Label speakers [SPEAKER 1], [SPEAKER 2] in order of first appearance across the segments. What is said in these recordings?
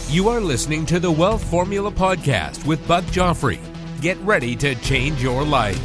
[SPEAKER 1] You are listening to the Wealth Formula Podcast with Buck Joffrey. Get ready to change your life.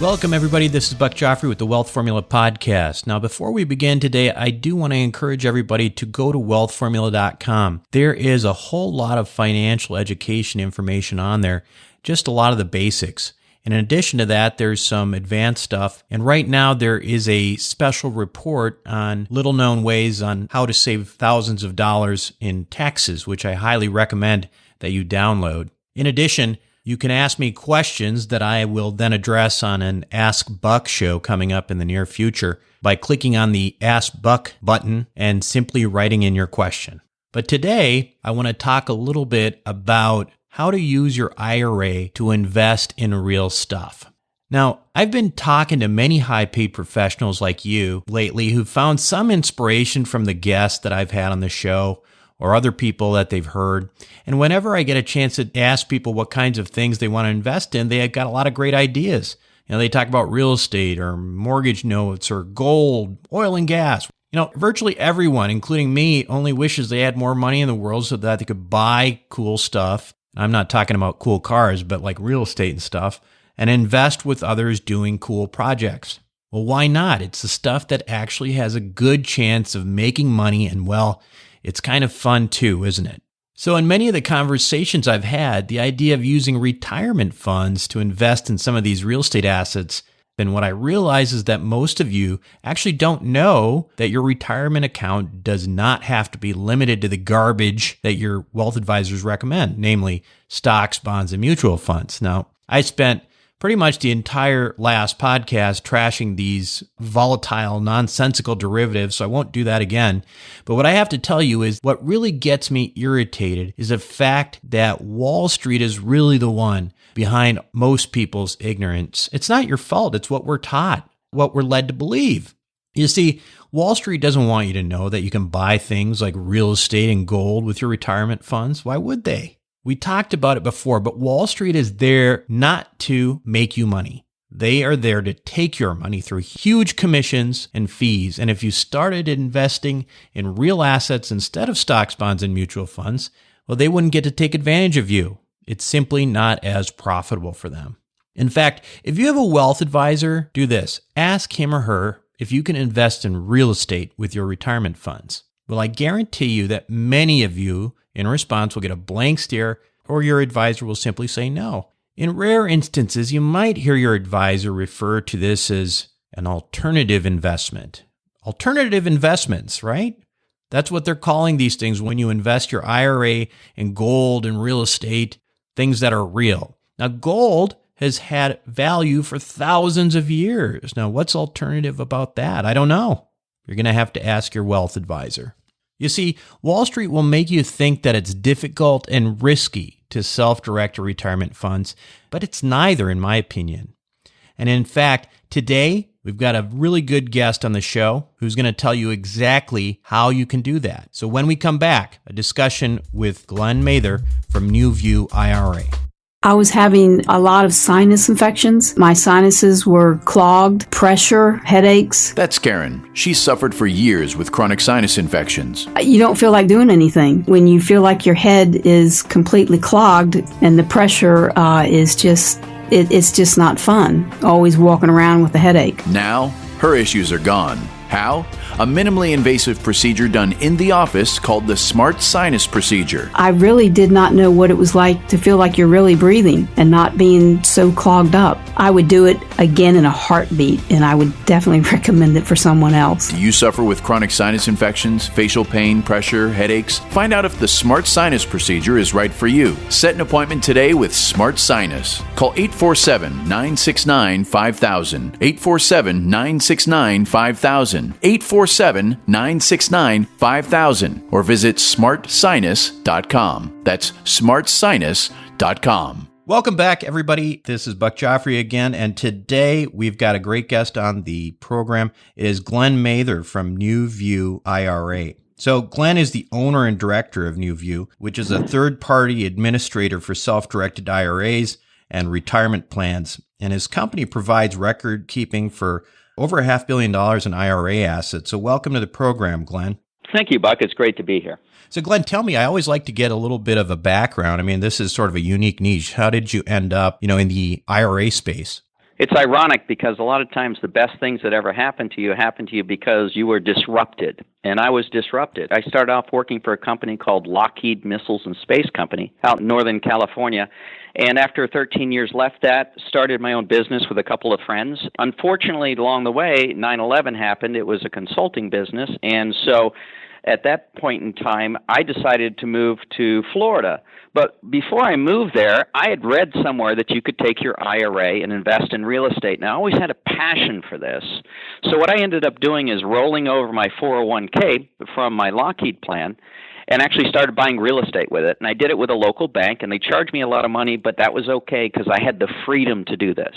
[SPEAKER 2] Welcome, everybody. This is Buck Joffrey with the Wealth Formula Podcast. Now, before we begin today, I do want to encourage everybody to go to wealthformula.com. There is a whole lot of financial education information on there, just a lot of the basics. And in addition to that, there's some advanced stuff. And right now, there is a special report on little-known ways on how to save thousands of dollars in taxes, which I highly recommend that you download. In addition, you can ask me questions that I will then address on an Ask Buck show coming up in the near future by clicking on the Ask Buck button and simply writing in your question. But today, I want to talk a little bit about how to use your IRA to invest in real stuff. Now, I've been talking to many high-paid professionals like you lately who found some inspiration from the guests that I've had on the show or other people that they've heard. And whenever I get a chance to ask people what kinds of things they want to invest in, they have got a lot of great ideas. They talk about real estate or mortgage notes or gold, oil and gas. Virtually everyone, including me, only wishes they had more money in the world so that they could buy cool stuff. I'm not talking about cool cars, but like real estate and stuff, and invest with others doing cool projects. Well, why not? It's the stuff that actually has a good chance of making money, and well, it's kind of fun too, isn't it? So in many of the conversations I've had, the idea of using retirement funds to invest in some of these real estate assets, and what I realize is that most of you actually don't know that your retirement account does not have to be limited to the garbage that your wealth advisors recommend, namely stocks, bonds, and mutual funds. Now, I spent pretty much the entire last podcast trashing these volatile, nonsensical derivatives, so I won't do that again. But what I have to tell you is what really gets me irritated is the fact that Wall Street is really the one behind most people's ignorance. It's not your fault. It's what we're taught, what we're led to believe. You see, Wall Street doesn't want you to know that you can buy things like real estate and gold with your retirement funds. Why would they? We talked about it before, but Wall Street is there not to make you money. They are there to take your money through huge commissions and fees. And if you started investing in real assets instead of stocks, bonds, and mutual funds, well, they wouldn't get to take advantage of you. It's simply not as profitable for them. In fact, if you have a wealth advisor, do this. Ask him or her if you can invest in real estate with your retirement funds. Well, I guarantee you that many of you in response will get a blank stare, or your advisor will simply say no. In rare instances, you might hear your advisor refer to this as an alternative investment. Alternative investments, right? That's what they're calling these things when you invest your IRA in gold and real estate, things that are real. Now, gold has had value for thousands of years. Now, what's alternative about that? I don't know. You're going to have to ask your wealth advisor. You see, Wall Street will make you think that it's difficult and risky to self-direct your retirement funds, but it's neither, in my opinion. And in fact, today, we've got a really good guest on the show who's going to tell you exactly how you can do that. So when we come back, a discussion with Glenn Mather from New View IRA.
[SPEAKER 3] I was having a lot of sinus infections. My sinuses were clogged, pressure, headaches.
[SPEAKER 4] That's Karen. She suffered for years with chronic sinus infections.
[SPEAKER 3] You don't feel like doing anything when you feel like your head is completely clogged and the pressure is just, it's just not fun. Always walking around with a headache.
[SPEAKER 4] Now, her issues are gone. How? A minimally invasive procedure done in the office called the Smart Sinus Procedure.
[SPEAKER 3] I really did not know what it was like to feel like you're really breathing and not being so clogged up. I would do it again in a heartbeat, and I would definitely recommend it for someone else.
[SPEAKER 4] Do you suffer with chronic sinus infections, facial pain, pressure, headaches? Find out if the Smart Sinus Procedure is right for you. Set an appointment today with Smart Sinus. Call 847-969-5000. 847-969-5000. 847-969-5000 or visit smartsinus.com. That's smartsinus.com.
[SPEAKER 2] Welcome back, everybody. This is Buck Joffrey again, and today we've got a great guest on the program. It is Glenn Mather from New View IRA. So Glenn is the owner and director of New View, which is a third-party administrator for self-directed IRAs and retirement plans, and his company provides record keeping for over $500 million in IRA assets. So welcome to the program, Glenn.
[SPEAKER 5] Thank you, Buck. It's great to be here.
[SPEAKER 2] So, Glenn, tell me, I always like to get a little bit of a background. I mean, this is sort of a unique niche. How did you end up, in the IRA space?
[SPEAKER 5] It's ironic because a lot of times the best things that ever happen to you because you were disrupted. And I was disrupted. I started off working for a company called Lockheed Missiles and Space Company out in Northern California. And after 13 years left that, started my own business with a couple of friends. Unfortunately, along the way, 9/11 happened. It was a consulting business. And so at that point in time, I decided to move to Florida. But before I moved there, I had read somewhere that you could take your IRA and invest in real estate. Now, I always had a passion for this. So what I ended up doing is rolling over my 401k from my Lockheed plan and actually started buying real estate with it. And I did it with a local bank, and they charged me a lot of money, but that was okay because I had the freedom to do this.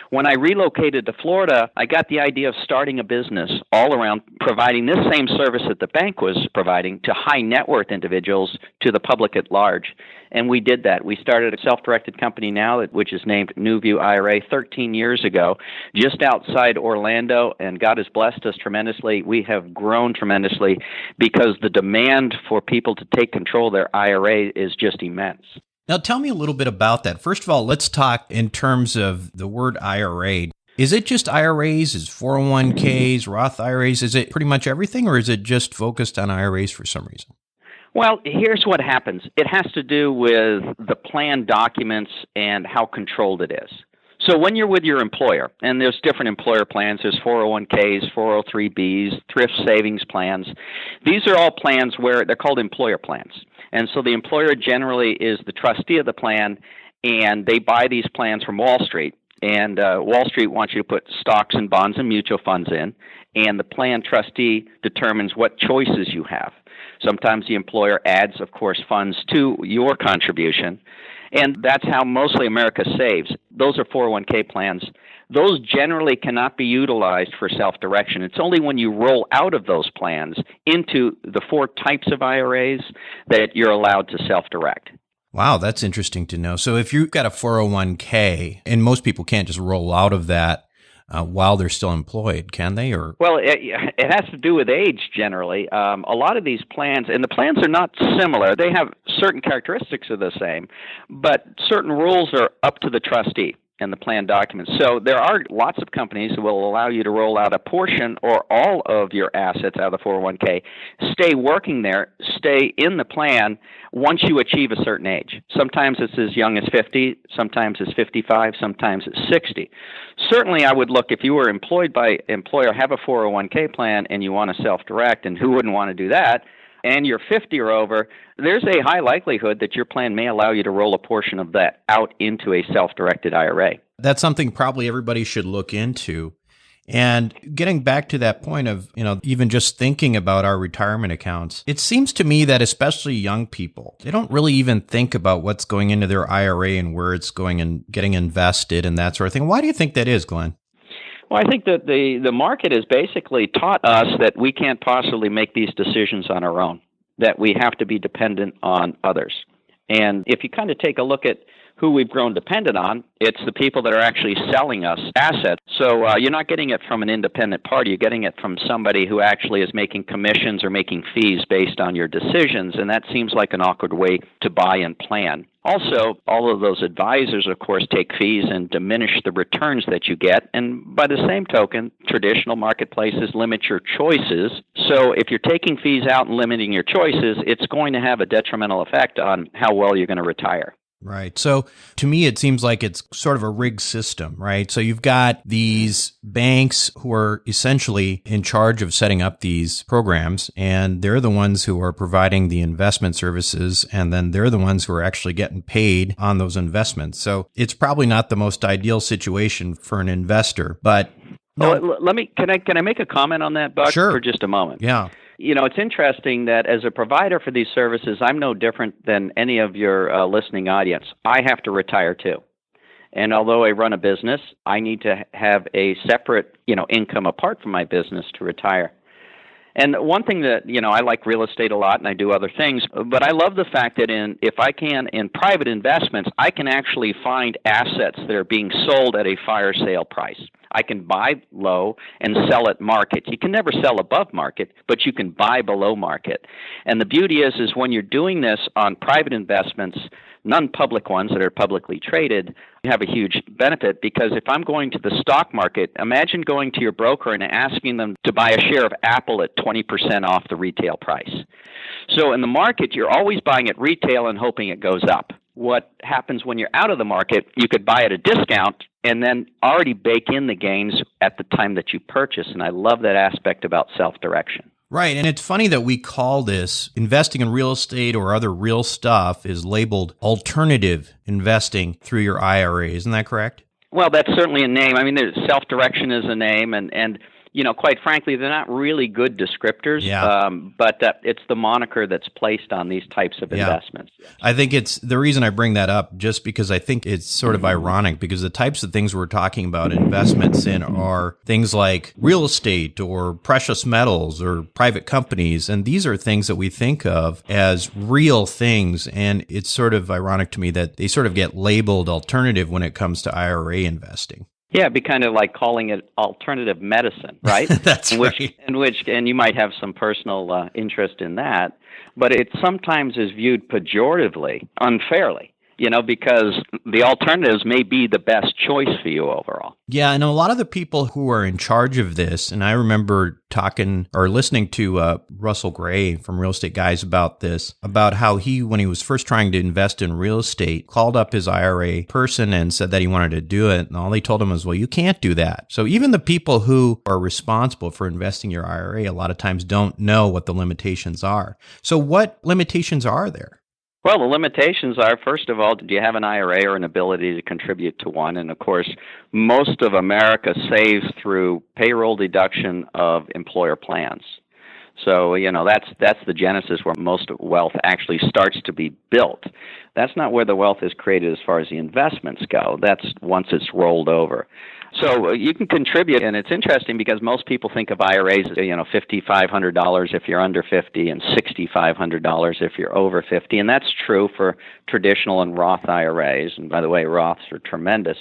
[SPEAKER 5] When I relocated to Florida, I got the idea of starting a business all around providing this same service that the bank was providing to high net worth individuals, to the public at large. And we did that. We started a self-directed company now, which is named New View IRA 13 years ago, just outside Orlando, and God has blessed us tremendously. We have grown tremendously because the demand for people to take control of their IRA is just immense.
[SPEAKER 2] Now, tell me a little bit about that. First of all, let's talk in terms of the word IRA. Is it just IRAs? Is 401ks, Roth IRAs? Is it pretty much everything, or is it just focused on IRAs for some reason?
[SPEAKER 5] Well, here's what happens. It has to do with the plan documents and how controlled it is. So when you're with your employer, and there's different employer plans, there's 401ks, 403bs, thrift savings plans. These are all plans where they're called employer plans. And so the employer generally is the trustee of the plan, and they buy these plans from Wall Street. And Wall Street wants you to put stocks and bonds and mutual funds in, and the plan trustee determines what choices you have. Sometimes the employer adds, of course, funds to your contribution, and that's how mostly America saves. Those are 401k plans. Those generally cannot be utilized for self-direction. It's only when you roll out of those plans into the 4 types of IRAs that you're allowed to self-direct.
[SPEAKER 2] Wow, that's interesting to know. So if you've got a 401k, and most people can't just roll out of that while they're still employed, can they? Or
[SPEAKER 5] Well, it has to do with age generally. A lot of these plans, and the plans are not similar. They have certain characteristics of the same, but certain rules are up to the trustee and the plan documents. So there are lots of companies that will allow you to roll out a portion or all of your assets out of the 401k, stay working there, stay in the plan once you achieve a certain age. Sometimes it's as young as 50, sometimes it's 55, sometimes it's 60. Certainly I would look, if you were employed by employer, have a 401k plan and you want to self-direct, and who wouldn't want to do that, and you're 50 or over, there's a high likelihood that your plan may allow you to roll a portion of that out into a self-directed IRA.
[SPEAKER 2] that's something probably everybody should look into. And getting back to that point of, even just thinking about our retirement accounts, it seems to me that especially young people, they don't really even think about what's going into their IRA and where it's going and getting invested and that sort of thing. Why do you think that is, Glenn?
[SPEAKER 5] Well, I think that the market has basically taught us that we can't possibly make these decisions on our own, that we have to be dependent on others. And if you kind of take a look at who we've grown dependent on, it's the people that are actually selling us assets. So you're not getting it from an independent party. You're getting it from somebody who actually is making commissions or making fees based on your decisions, and that seems like an awkward way to buy and plan. Also, all of those advisors, of course, take fees and diminish the returns that you get. And by the same token, traditional marketplaces limit your choices. So if you're taking fees out and limiting your choices, it's going to have a detrimental effect on how well you're going to retire.
[SPEAKER 2] Right. So to me, it seems like it's sort of a rigged system, right? So you've got these banks who are essentially in charge of setting up these programs, and they're the ones who are providing the investment services, and then they're the ones who are actually getting paid on those investments. So it's probably not the most ideal situation for an investor, but
[SPEAKER 5] can I make a comment on that, Buck,
[SPEAKER 2] Sure.
[SPEAKER 5] for just a moment?
[SPEAKER 2] Yeah.
[SPEAKER 5] It's interesting that as a provider for these services, I'm no different than any of your listening audience. I have to retire too. And although I run a business, I need to have a separate, income apart from my business to retire. And one thing that, I like real estate a lot and I do other things, but I love the fact that if I can, in private investments, I can actually find assets that are being sold at a fire sale price. I can buy low and sell at market. You can never sell above market, but you can buy below market. And the beauty is when you're doing this on private investments, non-public ones that are publicly traded, you have a huge benefit, because if I'm going to the stock market, imagine going to your broker and asking them to buy a share of Apple at 20% off the retail price. So in the market, you're always buying at retail and hoping it goes up. What happens when you're out of the market, you could buy at a discount and then already bake in the gains at the time that you purchase. And I love that aspect about self-direction.
[SPEAKER 2] Right. And it's funny that we call this investing in real estate or other real stuff is labeled alternative investing through your IRA. Isn't that correct?
[SPEAKER 5] Well, that's certainly a name. I mean, self-direction is a name, and quite frankly, they're not really good descriptors, but it's the moniker that's placed on these types of investments.
[SPEAKER 2] I think it's the reason I bring that up, just because I think it's sort of ironic, because the types of things we're talking about investments in are things like real estate or precious metals or private companies. And these are things that we think of as real things. And it's sort of ironic to me that they sort of get labeled alternative when it comes to IRA investing.
[SPEAKER 5] Yeah, it'd be kind of like calling it alternative medicine, right?
[SPEAKER 2] That's right.
[SPEAKER 5] And you might have some personal interest in that, but it sometimes is viewed pejoratively, unfairly, because the alternatives may be the best choice for you overall.
[SPEAKER 2] Yeah, and a lot of the people who are in charge of this, and I remember talking or listening to Russell Gray from Real Estate Guys about this, about how he, when he was first trying to invest in real estate, called up his IRA person and said that he wanted to do it. And all they told him was, well, you can't do that. So even the people who are responsible for investing your IRA a lot of times don't know what the limitations are. So what limitations are there?
[SPEAKER 5] Well, the limitations are, first of all, do you have an IRA or an ability to contribute to one? And, of course, most of America saves through payroll deduction of employer plans. So, that's the genesis where most wealth actually starts to be built. That's not where the wealth is created as far as the investments go. That's once it's rolled over. So you can contribute, and it's interesting because most people think of IRAs as, $5,500 if you're under 50 and $6,500 if you're over 50, and that's true for traditional and Roth IRAs. And by the way, Roths are tremendous.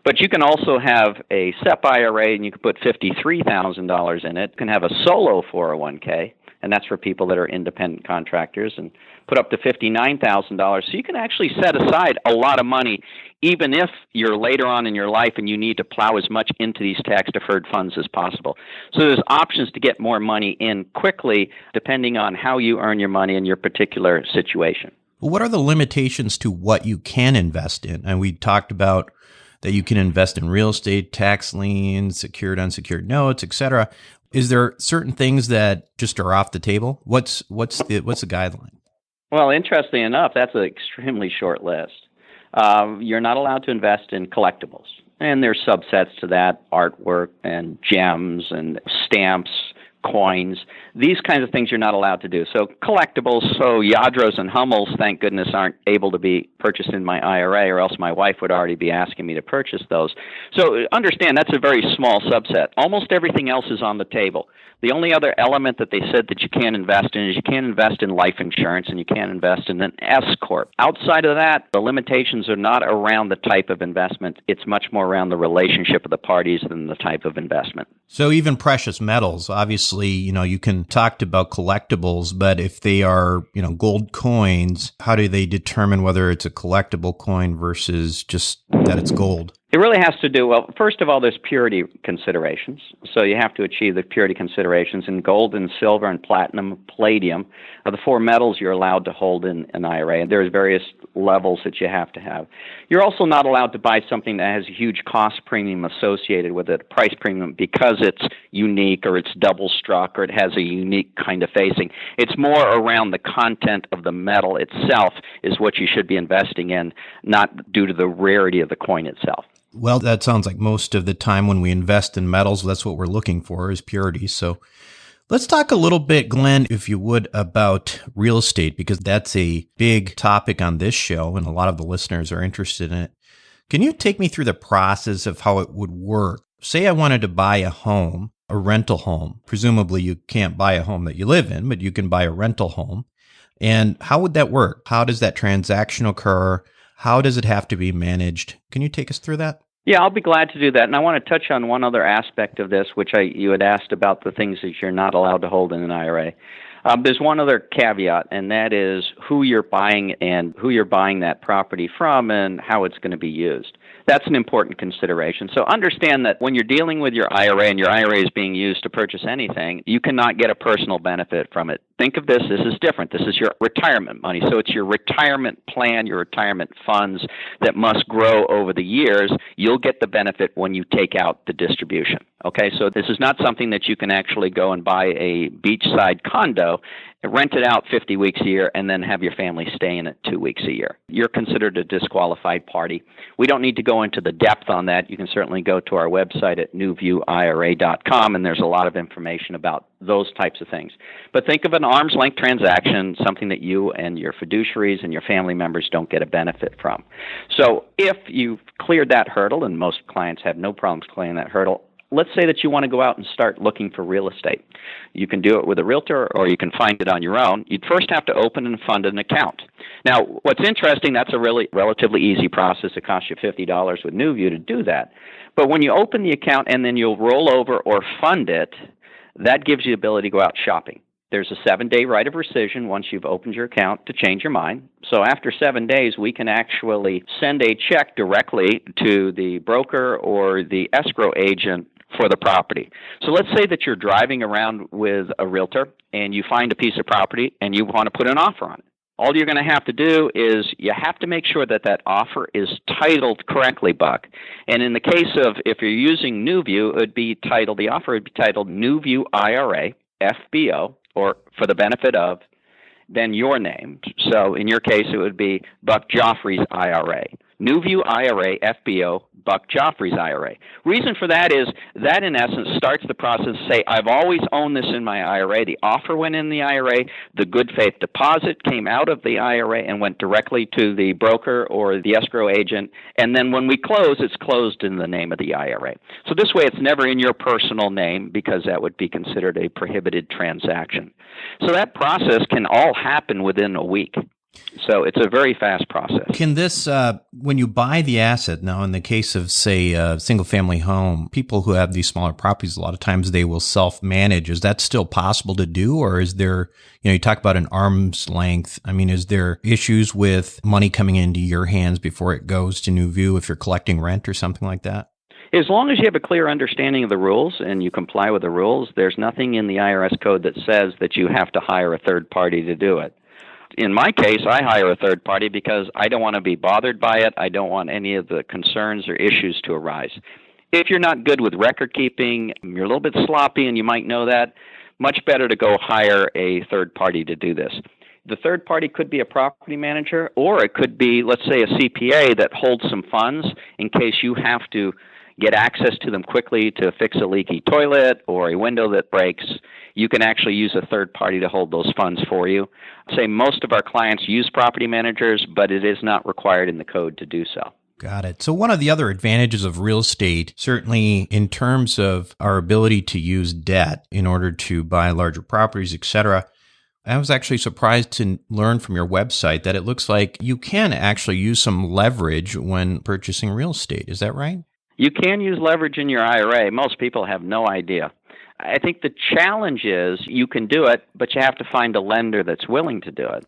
[SPEAKER 5] But you can also have a SEP IRA, and you can put $53,000 in it. You can have a solo 401k, and that's for people that are independent contractors, and put up to $59,000. So you can actually set aside a lot of money, even if you're later on in your life and you need to plow as much into these tax-deferred funds as possible. So there's options to get more money in quickly, depending on how you earn your money in your particular situation.
[SPEAKER 2] Well, what are the limitations to what you can invest in? And we talked about that you can invest in real estate, tax liens, secured, unsecured notes, etc. Is there certain things that just are off the table? What's the guideline?
[SPEAKER 5] Well, interestingly enough, that's an extremely short list. You're not allowed to invest in collectibles. And there's subsets to that, artwork and gems and stamps, coins. These kinds of things you're not allowed to do. So collectibles, so Yadros and Hummels, thank goodness, aren't able to be purchased in my IRA, or else my wife would already be asking me to purchase those. So understand that's a very small subset. Almost everything else is on the table. The only other element that they said that you can't invest in is you can't invest in life insurance, and you can't invest in an S-corp. Outside of that, the limitations are not around the type of investment. It's much more around the relationship of the parties than the type of investment.
[SPEAKER 2] So even precious metals, obviously, you can talk about collectibles, but if they are, gold coins, how do they determine whether it's a collectible coin versus just that it's gold?
[SPEAKER 5] It really has to do, well, first of all, there's purity considerations. So you have to achieve the purity considerations in gold and silver and platinum, palladium are the four metals you're allowed to hold in an IRA. And there's various levels that you have to have. You're also not allowed to buy something that has a huge cost premium associated with it, a price premium, because it's unique or it's double struck or it has a unique kind of facing. It's more around the content of the metal itself is what you should be investing in, not due to the rarity of the coin itself.
[SPEAKER 2] Well, that sounds like most of the time when we invest in metals, that's what we're looking for is purity. So let's talk a little bit, Glenn, if you would, about real estate, because that's a big topic on this show and a lot of the listeners are interested in it. Can you take me through the process of how it would work? Say I wanted to buy a home a rental home. Presumably you can't buy a home that you live in, but you can buy a rental home. And how would that work? How does that transaction occur? How does it have to be managed? Can you take us through that?
[SPEAKER 5] Yeah, I'll be glad to do that. And I want to touch on one other aspect of this, which you had asked about the things that you're not allowed to hold in an IRA. There's one other caveat, and that is who you're buying and who you're buying that property from and how it's going to be used. That's an important consideration. So understand that when you're dealing with your IRA and your IRA is being used to purchase anything, you cannot get a personal benefit from it. Think of this is different. This is your retirement money. So it's your retirement plan, your retirement funds that must grow over the years. You'll get the benefit when you take out the distribution. Okay, so this is not something that you can actually go and buy a beachside condo, rent it out 50 weeks a year, and then have your family stay in it 2 weeks a year. You're considered a disqualified party. We don't need to go into the depth on that. You can certainly go to our website at newviewira.com, and there's a lot of information about those types of things. But think of an arm's length transaction, something that you and your fiduciaries and your family members don't get a benefit from. So if you've cleared that hurdle, and most clients have no problems clearing that hurdle, let's say that you want to go out and start looking for real estate. You can do it with a realtor or you can find it on your own. You'd first have to open and fund an account. Now, what's interesting, that's a really relatively easy process. It costs you $50 with NewView to do that. But when you open the account and then you'll roll over or fund it, that gives you the ability to go out shopping. There's a 7-day right of rescission once you've opened your account to change your mind. So after 7 days, we can actually send a check directly to the broker or the escrow agent for the property. So let's say that you're driving around with a realtor and you find a piece of property and you want to put an offer on it. All you're going to have to do is you have to make sure that that offer is titled correctly, Buck. And in the case of if you're using NewView, it would be titled, the offer would be titled NewView IRA, FBO, or for the benefit of, then your name. So in your case, it would be Buck Joffrey's IRA. NewView IRA, FBO, Buck Joffrey's IRA. Reason for that is that, in essence, starts the process to say, I've always owned this in my IRA. The offer went in the IRA. The good faith deposit came out of the IRA and went directly to the broker or the escrow agent. And then when we close, it's closed in the name of the IRA. So this way, it's never in your personal name because that would be considered a prohibited transaction. So that process can all happen within a week. So it's a very fast process.
[SPEAKER 2] Can this, when you buy the asset, now in the case of, say, a single-family home, people who have these smaller properties, a lot of times they will self-manage. Is that still possible to do? Or is there, you talk about an arm's length. I mean, is there issues with money coming into your hands before it goes to NewView if you're collecting rent or something like that?
[SPEAKER 5] As long as you have a clear understanding of the rules and you comply with the rules, there's nothing in the IRS code that says that you have to hire a third party to do it. In my case, I hire a third party because I don't want to be bothered by it. I don't want any of the concerns or issues to arise. If you're not good with record keeping, you're a little bit sloppy and you might know that, much better to go hire a third party to do this. The third party could be a property manager, or it could be, let's say, a CPA that holds some funds in case you have to get access to them quickly to fix a leaky toilet or a window that breaks. You can actually use a third party to hold those funds for you. I'd say most of our clients use property managers, but it is not required in the code to do so.
[SPEAKER 2] Got it. So one of the other advantages of real estate, certainly in terms of our ability to use debt in order to buy larger properties, et cetera, I was actually surprised to learn from your website that it looks like you can actually use some leverage when purchasing real estate. Is that right?
[SPEAKER 5] You can use leverage in your IRA. Most people have no idea. I think the challenge is you can do it, but you have to find a lender that's willing to do it.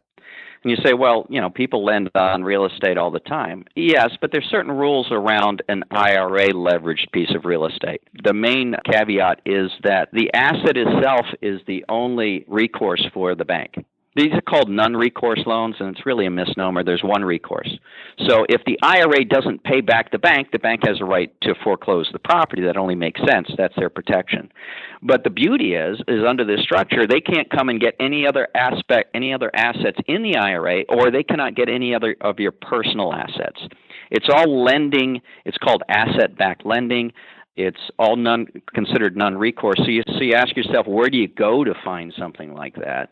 [SPEAKER 5] And you say, well, people lend on real estate all the time. Yes, but there's certain rules around an IRA leveraged piece of real estate. The main caveat is that the asset itself is the only recourse for the bank. These are called non-recourse loans, and it's really a misnomer. There's one recourse. So if the IRA doesn't pay back the bank has a right to foreclose the property. That only makes sense. That's their protection. But the beauty is under this structure, they can't come and get any other assets in the IRA, or they cannot get any other of your personal assets. It's all lending. It's called asset-backed lending. It's all considered non-recourse. So you ask yourself, where do you go to find something like that?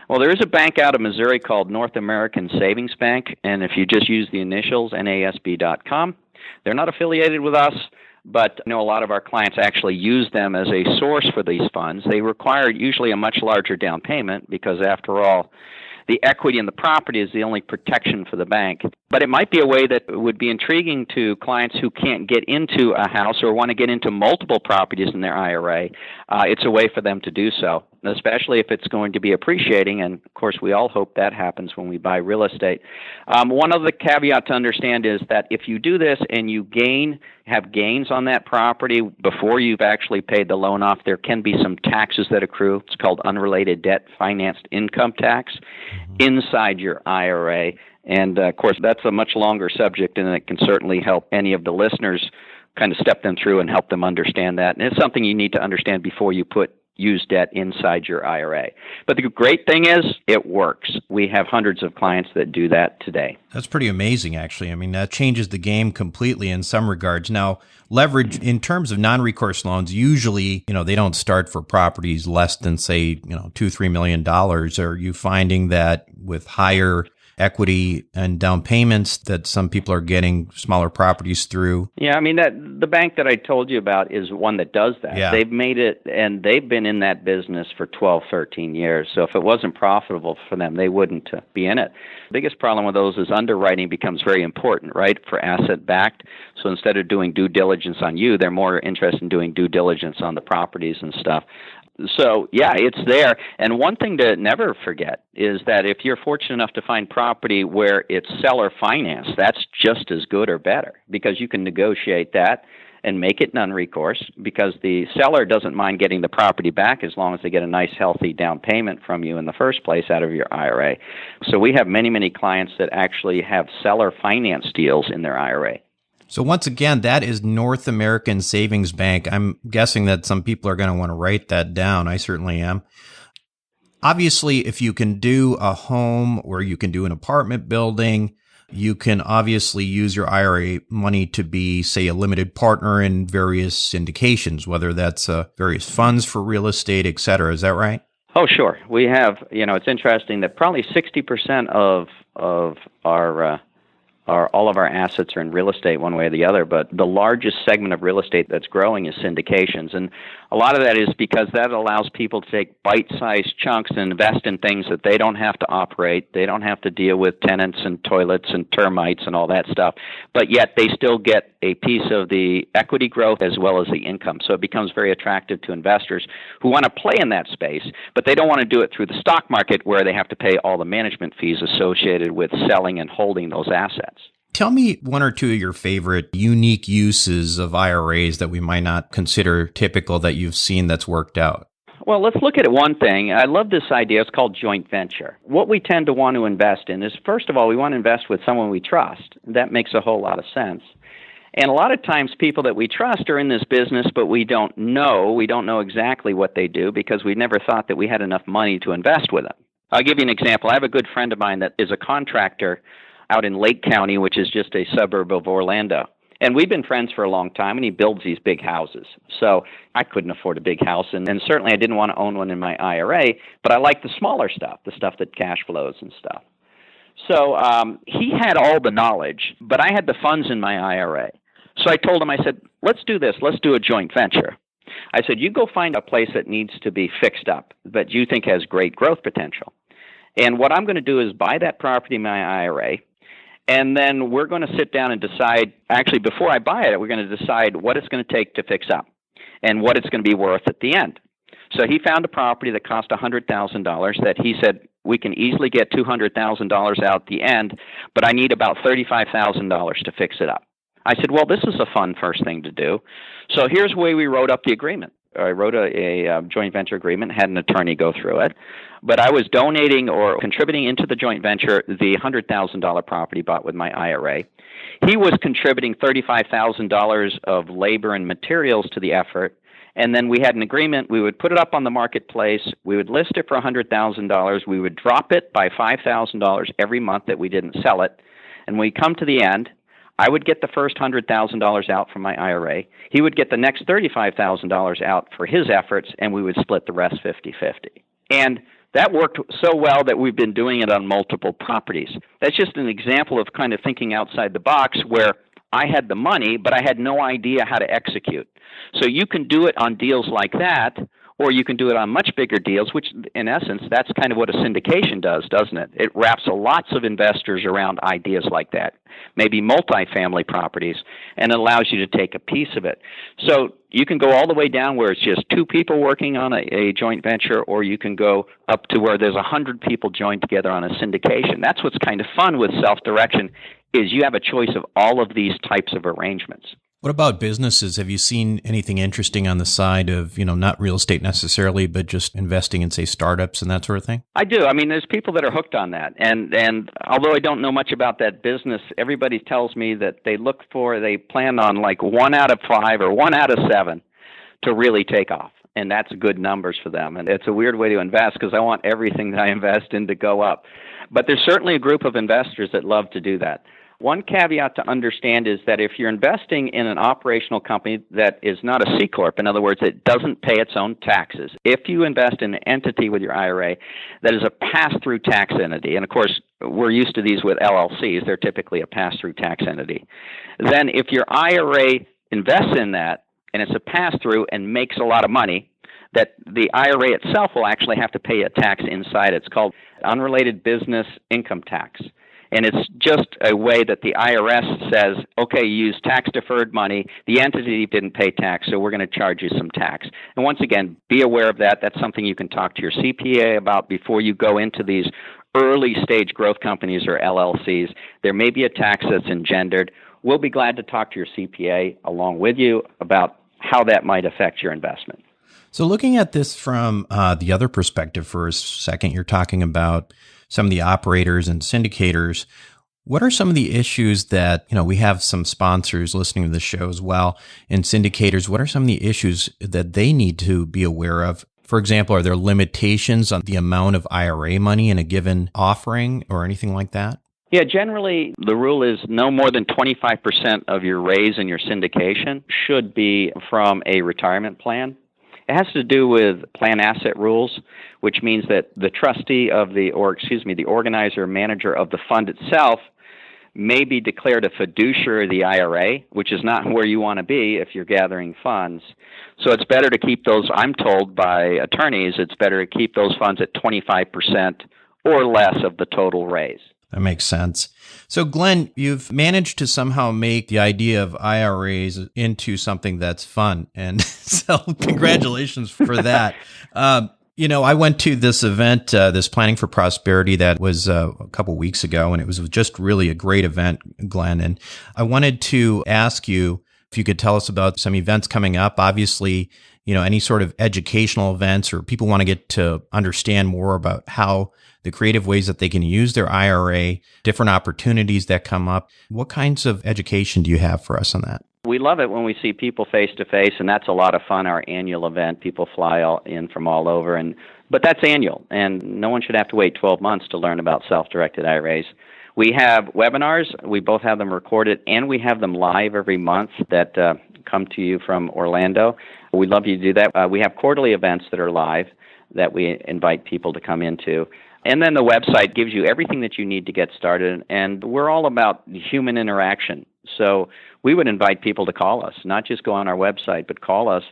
[SPEAKER 5] Well, there is a bank out of Missouri called North American Savings Bank, and if you just use the initials, NASB.com, they're not affiliated with us. but I know a lot of our clients actually use them as a source for these funds. They require usually a much larger down payment because, after all, the equity in the property is the only protection for the bank. But it might be a way that would be intriguing to clients who can't get into a house or want to get into multiple properties in their IRA. It's a way for them to do so, especially if it's going to be appreciating. And, of course, we all hope that happens when we buy real estate. One other caveat to understand is that if you do this and you have gains on that property before you've actually paid the loan off, there can be some taxes that accrue. It's called unrelated debt financed income tax inside your IRA. And, of course, that's a much longer subject, and it can certainly help any of the listeners kind of step them through and help them understand that. And it's something you need to understand before you use debt inside your IRA. But the great thing is it works. We have hundreds of clients that do that today.
[SPEAKER 2] That's pretty amazing, actually. I mean, that changes the game completely in some regards. Now, leverage in terms of non-recourse loans, usually, they don't start for properties less than, say, $2-3 million. Are you finding that with higher equity and down payments that some people are getting smaller properties through?
[SPEAKER 5] Yeah, I mean, the bank that I told you about is one that does that.
[SPEAKER 2] Yeah.
[SPEAKER 5] They've made it, and they've been in that business for 12, 13 years. So if it wasn't profitable for them, they wouldn't be in it. The biggest problem with those is underwriting becomes very important, right, for asset-backed. So instead of doing due diligence on you, they're more interested in doing due diligence on the properties and stuff. So, yeah, it's there. And one thing to never forget is that if you're fortunate enough to find property where it's seller finance, that's just as good or better because you can negotiate that and make it non-recourse because the seller doesn't mind getting the property back as long as they get a nice, healthy down payment from you in the first place out of your IRA. So we have many, many clients that actually have seller finance deals in their IRA.
[SPEAKER 2] So once again, that is North American Savings Bank. I'm guessing that some people are going to want to write that down. I certainly am. Obviously, if you can do a home or you can do an apartment building, you can obviously use your IRA money to be, say, a limited partner in various syndications, whether that's various funds for real estate, et cetera. Is that right?
[SPEAKER 5] Oh, sure. We have, it's interesting that probably 60% of our all of our assets are in real estate one way or the other, but the largest segment of real estate that's growing is syndications. And a lot of that is because that allows people to take bite-sized chunks and invest in things that they don't have to operate. They don't have to deal with tenants and toilets and termites and all that stuff, but yet they still get a piece of the equity growth as well as the income. So it becomes very attractive to investors who want to play in that space, but they don't want to do it through the stock market where they have to pay all the management fees associated with selling and holding those assets.
[SPEAKER 2] Tell me one or two of your favorite unique uses of IRAs that we might not consider typical that you've seen that's worked out.
[SPEAKER 5] Well, let's look at one thing. I love this idea. It's called joint venture. What we tend to want to invest in is, first of all, we want to invest with someone we trust. That makes a whole lot of sense. And a lot of times people that we trust are in this business, but we don't know. We don't know exactly what they do because we never thought that we had enough money to invest with them. I'll give you an example. I have a good friend of mine that is a contractor out in Lake County, which is just a suburb of Orlando. And we've been friends for a long time, and he builds these big houses. So I couldn't afford a big house, and certainly I didn't want to own one in my IRA, but I like the smaller stuff, the stuff that cash flows and stuff. So he had all the knowledge, but I had the funds in my IRA. So I told him, I said, let's do this. Let's do a joint venture. I said, you go find a place that needs to be fixed up, but you think has great growth potential. And what I'm going to do is buy that property in my IRA, and then we're going to sit down and decide, actually, before I buy it, we're going to decide what it's going to take to fix up and what it's going to be worth at the end. So he found a property that cost $100,000 that he said, we can easily get $200,000 out at the end, but I need about $35,000 to fix it up. I said, well, this is a fun first thing to do. So here's where we wrote up the agreement. I wrote a joint venture agreement, had an attorney go through it, but I was donating or contributing into the joint venture the $100,000 property bought with my IRA. He was contributing $35,000 of labor and materials to the effort, and then we had an agreement. We would put it up on the marketplace. We would list it for $100,000. We would drop it by $5,000 every month that we didn't sell it, and when we come to the end, I would get the first $100,000 out from my IRA. He would get the next $35,000 out for his efforts, and we would split the rest 50-50. And that worked so well that we've been doing it on multiple properties. That's just an example of kind of thinking outside the box where I had the money, but I had no idea how to execute. So you can do it on deals like that, or you can do it on much bigger deals, which in essence, that's kind of what a syndication does, doesn't it? It wraps lots of investors around ideas like that, maybe multifamily properties, and it allows you to take a piece of it. So you can go all the way down where it's just two people working on a joint venture, or you can go up to where there's 100 people joined together on a syndication. That's what's kind of fun with self-direction, is you have a choice of all of these types of arrangements.
[SPEAKER 2] What about businesses? Have you seen anything interesting on the side of, not real estate necessarily, but just investing in, say, startups and that sort of thing?
[SPEAKER 5] I do. I mean, there's people that are hooked on that. And although I don't know much about that business, everybody tells me that they plan on like 1 out of 5 or 1 out of 7 to really take off. And that's good numbers for them. And it's a weird way to invest because I want everything that I invest in to go up. But there's certainly a group of investors that love to do that. One caveat to understand is that if you're investing in an operational company that is not a C Corp, in other words, it doesn't pay its own taxes, if you invest in an entity with your IRA that is a pass-through tax entity, and of course, we're used to these with LLCs, they're typically a pass-through tax entity, then if your IRA invests in that and it's a pass-through and makes a lot of money, that the IRA itself will actually have to pay a tax inside. It's called unrelated business income tax. And it's just a way that the IRS says, okay, you use tax-deferred money. The entity didn't pay tax, so we're going to charge you some tax. And once again, be aware of that. That's something you can talk to your CPA about before you go into these early-stage growth companies or LLCs. There may be a tax that's engendered. We'll be glad to talk to your CPA along with you about how that might affect your investment.
[SPEAKER 2] So looking at this from the other perspective for a second, you're talking about some of the operators and syndicators. What are some of the issues that, we have some sponsors listening to the show as well, and syndicators, what are some of the issues that they need to be aware of? For example, are there limitations on the amount of IRA money in a given offering or anything like that?
[SPEAKER 5] Yeah, generally the rule is no more than 25% of your raise in your syndication should be from a retirement plan. It has to do with plan asset rules, which means that the trustee of the organizer or manager of the fund itself may be declared a fiduciary of the IRA, which is not where you want to be if you're gathering funds. So it's better to keep those, I'm told by attorneys, it's better to keep those funds at 25% or less of the total raise.
[SPEAKER 2] That makes sense. So, Glenn, you've managed to somehow make the idea of IRAs into something that's fun. And so congratulations for that. I went to this event, this Planning for Prosperity that was a couple weeks ago, and it was just really a great event, Glenn. And I wanted to ask you if you could tell us about some events coming up. Obviously, any sort of educational events, or people want to get to understand more about how the creative ways that they can use their IRA, different opportunities that come up. What kinds of education do you have for us on that?
[SPEAKER 5] We love it when we see people face-to-face, and that's a lot of fun, our annual event. People fly in from all over, but that's annual, and no one should have to wait 12 months to learn about self-directed IRAs. We have webinars. We both have them recorded, and we have them live every month that come to you from Orlando. We'd love you to do that. We have quarterly events that are live that we invite people to come into. And then the website gives you everything that you need to get started, and we're all about human interaction. So we would invite people to call us, not just go on our website, but call us.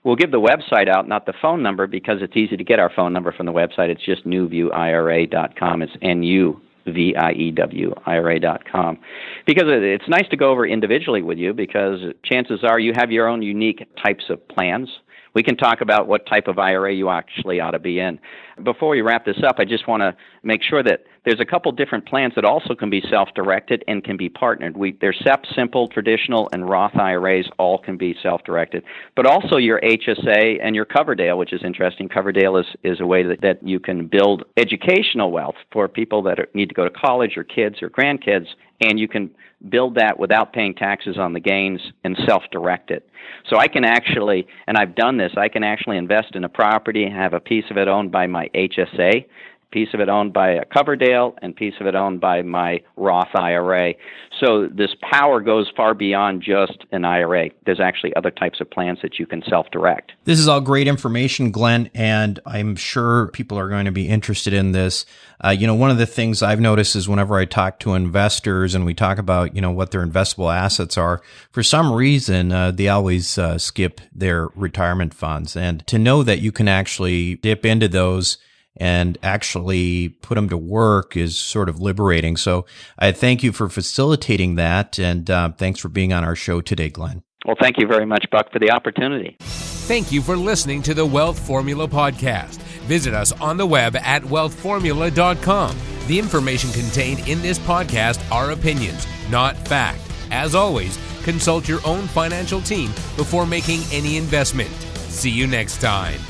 [SPEAKER 5] We'll give the website out, not the phone number, because it's easy to get our phone number from the website. It's just newviewira.com. It's NUVIEW, IRA.com. Because it's nice to go over individually with you, because chances are you have your own unique types of plans. We can talk about what type of IRA you actually ought to be in. Before we wrap this up, I just want to make sure that there's a couple different plans that also can be self-directed and can be partnered. There's SEP, simple, traditional, and Roth IRAs all can be self-directed. But also your HSA and your Coverdale, which is interesting. Coverdale is a way that you can build educational wealth for people that need to go to college, or kids or grandkids, and you can build that without paying taxes on the gains and self-direct it. So I can actually, and I've done this, I can actually invest in a property and have a piece of it owned by my HSA, piece of it owned by a Coverdale, and piece of it owned by my Roth IRA. So this power goes far beyond just an IRA. There's actually other types of plans that you can self-direct.
[SPEAKER 2] This is all great information, Glenn, and I'm sure people are going to be interested in this. One of the things I've noticed is whenever I talk to investors and we talk about, what their investable assets are, for some reason, they always skip their retirement funds. And to know that you can actually dip into those and actually put them to work is sort of liberating. So I thank you for facilitating that, and thanks for being on our show today, Glenn.
[SPEAKER 5] Well, thank you very much, Buck, for the opportunity.
[SPEAKER 1] Thank you for listening to the Wealth Formula Podcast. Visit us on the web at wealthformula.com. The information contained in this podcast are opinions, not fact. As always, consult your own financial team before making any investment. See you next time.